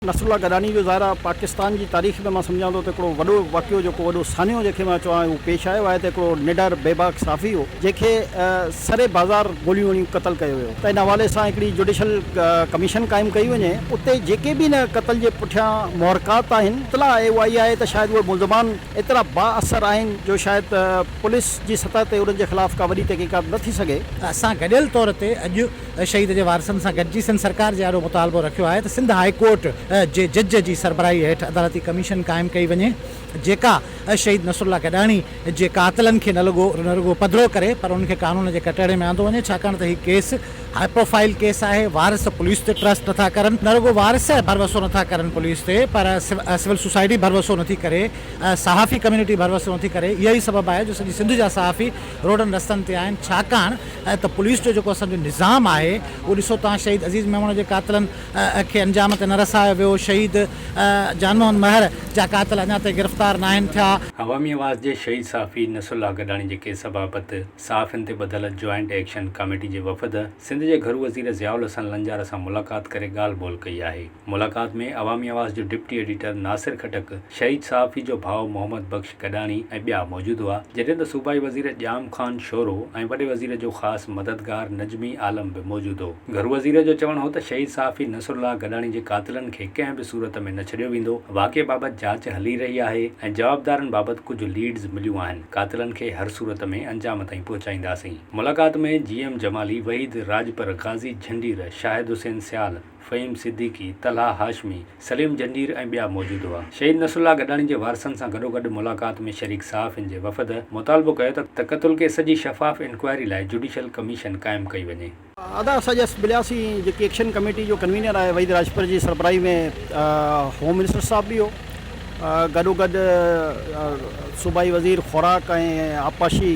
नसरुल्ला गडानी जो ज़ाहिर पाकिस्तान की तारीख़ में मैं समझा तो हिकिड़ो वॾो वाक़ियो जेको वॾो सानियो जंहिंखे मां चवां उहो पेश आयो आहे त हिकिड़ो निडर बेबाक साफ़ी हो जंहिंखे सरे बाज़ार गोलियूं हणी क़तल कयो वियो। त इन हवाले सां हिकिड़ी जुडिशल कमीशन क़ाइमु कई वञे। उते जेके बि न क़तल जे पुठियां मुहरकात आहिनि इतला आहे उहा इहा आहे त शायदि उहे मुल्ज़मान एतिरा बाअसर आहिनि जो शायदि पुलिस जी सतह ते उन्हनि जे ख़िलाफ़ का वॾी तहक़ीक़ात न थी सघे। असां गॾियल तौर ते अॼु शहीद जे वारसनि सां गॾिजी सिंध सरकार जे ॾाढो मुतालबो रखियो आहे त सिंध हाई कोर्ट जे जज जी सरबराही हेठि अदालती कमीशन क़ाइमु कई वञे जेका शहीद नसरुल्ला गडानी जे कातिलनि खे न रुगो पधिरो करे पर उनखे कानून जे कटहरे में आंदो वञे, छाकाणि त हीउ केस हाई प्रोफाइल केस आहे। वारिस पुलिस ते ट्रस्ट नथा करनि, न रुगो वारिस भरवसो नथा करनि पुलिस ते, पर सिविल सोसाइटी भरवसो नथी करे, सहाफ़ी कम्यूनिटी भरवसो नथी करे। इहा ई सबबु आहे जो सॼी सिंध जा सहाफ़ी रोडनि रस्तनि ते आहिनि, छाकाणि त पुलिस जो जेको असांजो निज़ाम आहे उहो ॾिसो तव्हां शहीद अज़ीज़ मेमण जे कातिलनि खे अंजाम ते न रसायो वियो, शहीद जानमोहन महर जा कातिल अञा ताईं गिरफ़्तार न आहिनि थिया। अवामी आवाज़ जे शहीद साफ़ी नसरुल्ला गडानी जे केस बाबति सहाफ़ियुनि ते ॿधल जॉइंट एक्शन कमेटी जे वफ़द सिंध जे घरू वज़ीर ज़ियाउल हसन लंजार सां मुलाक़ात करे ॻाल्हि ॿोल कई आहे। मुलाक़ात में अवामी आवाज़ जो डिप्टी एडिटर नासिर खटक, शहीद सहाफ़ी जो भाउ मोहम्मद बख्श गडानी ऐं ॿिया मौजूदु हुआ, जॾहिं त सूबाई वज़ीर जाम ख़ान शोरो ऐं वॾे वज़ीर जो ख़ासि मददगार नजमी आलम बि मौजूदु हो। घरू वज़ीर जो चवणु हो त शहीद सहाफ़ी नसरुल्ला गडानी जे कातिलनि खे कंहिं बि सूरत में न छॾियो वेंदो। वाक़िए बाबति जांच हली रही आहे ऐं जवाबदारनि बाबति कुझु लीड्स मिलियूं आहिनि। कातिलनि खे हर सूरत में अंजाम ताईं पहुचाईंदासीं। मुलाक़ात में जीएम जमाली, वहीद राजपर, गाज़ी झंडीर, शाहिद हुसैन सियाल, फ़हीम सिद्दीकी, तलहा हाशमी, सलीम जंडीर ऐं ॿिया मौजूदु हुआ। शहीद नसरुल्ला गडानी जे वारसनि सां गॾोगॾु मुलाक़ात में शरीक सहाफ़ियुनि जे वफ़द मुतालबो कयो त क़तल के सॼी शफ़ाफ़ इंक्वायरी लाइ जुडिशल कमीशन क़ाइमु कई वञे। अदा असांजे मिलियासीं जेकी एक्शन कमेटी जो कन्वीनर आहे वहीद राजपर जी सरबराही में होम मिनिस्टर साहब बि हो, गॾोगॾु सूबाई वज़ीर ख़ुराक ऐं आपाशी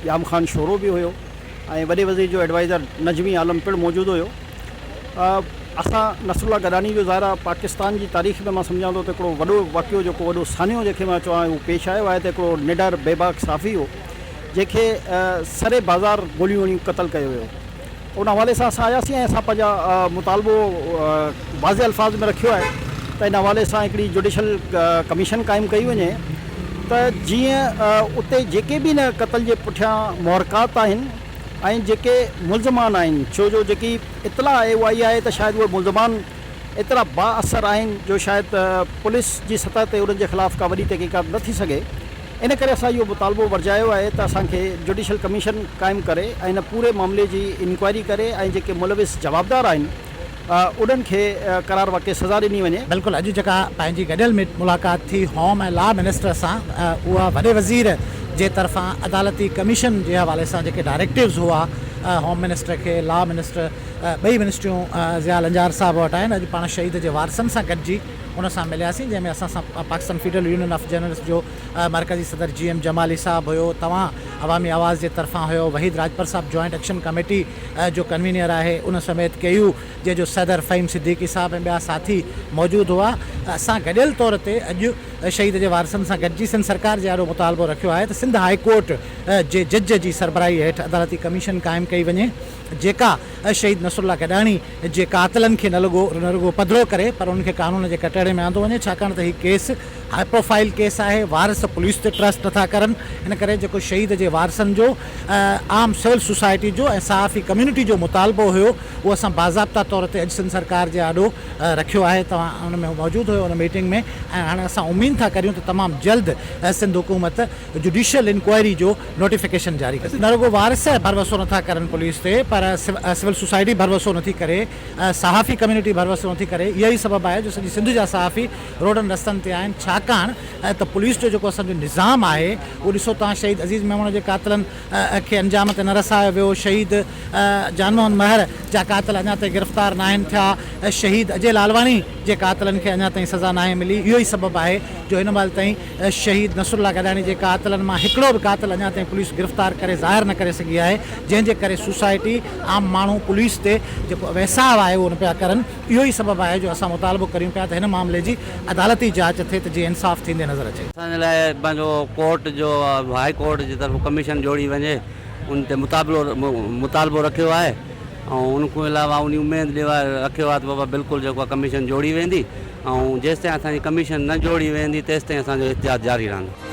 जाम ख़ान शोरो बि हुयो ऐं वॾे वज़ीर जो एडवाइज़र नजमी आलम पिणु मौजूदु हुयो। असां नसरुल्ला गडानी जो ज़ाहिर पाकिस्तान जी तारीख़ में मां सम्झा थो त हिकिड़ो वॾो वाक़ियो जेको वॾो सानियो जंहिंखे मां चवां उहो पेश आयो आहे त हिकिड़ो निडर बेबाक साफ़ी हो जंहिंखे सरे बाज़ार गोलियूं हणी क़तल कयो वियो। उन हवाले सां असां आयासीं ऐं असां पंहिंजा मुतालबो वाज़े अल्फाज़ में रखियो आहे त इन हवाले सां हिकिड़ी जुडिशल कमीशन क़ाइमु कई वञे त जीअं उते जेके बि न क़तल जे पुठियां मुहरकात आहिनि ऐं जेके मुल्ज़मान आहिनि, छो जो जेकी इतला आहे उहा इहा आहे त शायदि उहे मुल्ज़मान एतिरा बाअसर आहिनि जो शायदि पुलिस जी सतह ते उन्हनि जे ख़िलाफ़ का वॾी तहक़ीक़ात न थी सघे। इन करे असां इहो मुतालबो वर्जायो आहे त असांखे जुडिशल कमीशन क़ाइमु करे ऐं इन पूरे मामले जी इंक्वायरी करे ऐं जेके मुलविस जवाबदार आहिनि उन्हनि खे करार वाक़े सज़ा ॾिनी वञे। बिल्कुलु अॼु जेका पंहिंजी गॾियल मुलाक़ात थी होम ऐं लॉ मिनिस्टर सां, उहा वॾे वज़ीर जे तरफ़ां अदालती कमीशन जे हवाले सां जेके डायरेक्टिव्स हुआ होम मिनिस्टर खे, लॉ मिनिस्टर, ॿई मिनिस्ट्रियूं ज़िया लंजार साहब वटि आहिनि। अॼु पाण शहीद जे वारसनि सां गॾिजी उन सां मिलियासीं, जंहिंमें असां सां Pakistan federal union of journalist जो मरकज़ी सदर जीएम जमाली साहब हुयो, तव्हां अवामी आवाज़ जे तरफ़ां हुयो, वहीद राजपर साहब जॉइंट एक्शन कमेटी जो कन्वीनर आहे, उन समेत केयू जे जो सदर फ़हीम सिद्दीकी साहब ऐं ॿिया साथी मौजूदु हुआ। असां गॾियल तौर ते अॼु शहीद जे वारसनि सां गॾिजी सिंध सरकार जे ॾाढो मुतालबो रखियो आहे त सिंध हाई कोर्ट जे जज जी सरबराही हेठि अदालती कमीशन क़ाइमु कई वञे जेका शहीद नसरुल्ला गडानी जे कातिलनि खे न रुगो पधिरो करे पर उनखे कानून जे कटहरे में आंदो वञे, छाकाणि त हीउ केस हाई प्रोफाइल केस आहे। वारिस पुलिस ते ट्रस्ट नथा करनि, इन करे जेको शहीद जे वारसनि जो आम सिविल सोसाइटी जो ऐं सहाफ़ी कम्यूनिटी जो मुतालबो हुयो उहो असां बाज़ाब्ता तौर ते अॼु सिंध सरकार जे ॾाढो रखियो आहे। तव्हां उन में मौजूदु हुयो उन मीटिंग में, ऐं हाणे असां उमीद था करियूं त तमामु जल्द सिंध हुकूमत जुडिशियल इंक्वायरी जो नोटिफिकेशन जारी कंदी। न रुगो वारिस भरवसो नथा करनि पुलिस ते, पर सिविल सोसाइटी भरवसो नथी करे, सहाफ़ी कम्यूनिटी भरवसो नथी करे। इहा ई सबबु आहे जो सॼी सिंध जा सहाफ़ी रोडनि रस्तनि ते आहिनि, छाकाणि त पुलिस जो जेको असांजो निज़ाम आहे उहो ॾिसो तव्हां शहीद अज़ीज़ मेमण जे कातिलनि खे अंजाम ते न रसायो वियो, शहीद जानमोहन महर जा कातिल अञा ताईं गिरफ़्तार न आहिनि थिया, शहीद अजय लालवानी जे कातिलनि खे अञा ताईं सज़ा न आहे मिली। इहो ई सबबु आहे जो हिन महिल ताईं शहीद नसरुल्ला गडानी जे कातिलनि मां हिकिड़ो बि कातिल अञा ताईं पुलिस गिरफ़्तार करे ज़ाहिर न करे सघी आहे, जंहिंजे करे सोसाइटी आम माण्हू पुलिस ते जेको वैसाव आहे उहो न पिया करनि। इहो ई सबबु आहे जो असां मुतालबो करियूं पिया त हिन मामले जी अदालती जांच थिए त जीअं इंसाफ़ थींदे नज़र अचे। असांजे लाइ पंहिंजो कोर्ट जो हाई कोर्ट जी तरफ़ कमीशन जोड़ी वञे, उन ते मुतालबो रखियो आहे ऐं उन खां अलावा उन उमेद रखियो आहे त बाबा बिल्कुलु जेको आहे कमीशन जोड़ी वेंदी ऐं जेसिताईं असांजी कमीशन न जोड़ी वेंदी तेसिताईं असांजो इतिहाद जारी रहंदो।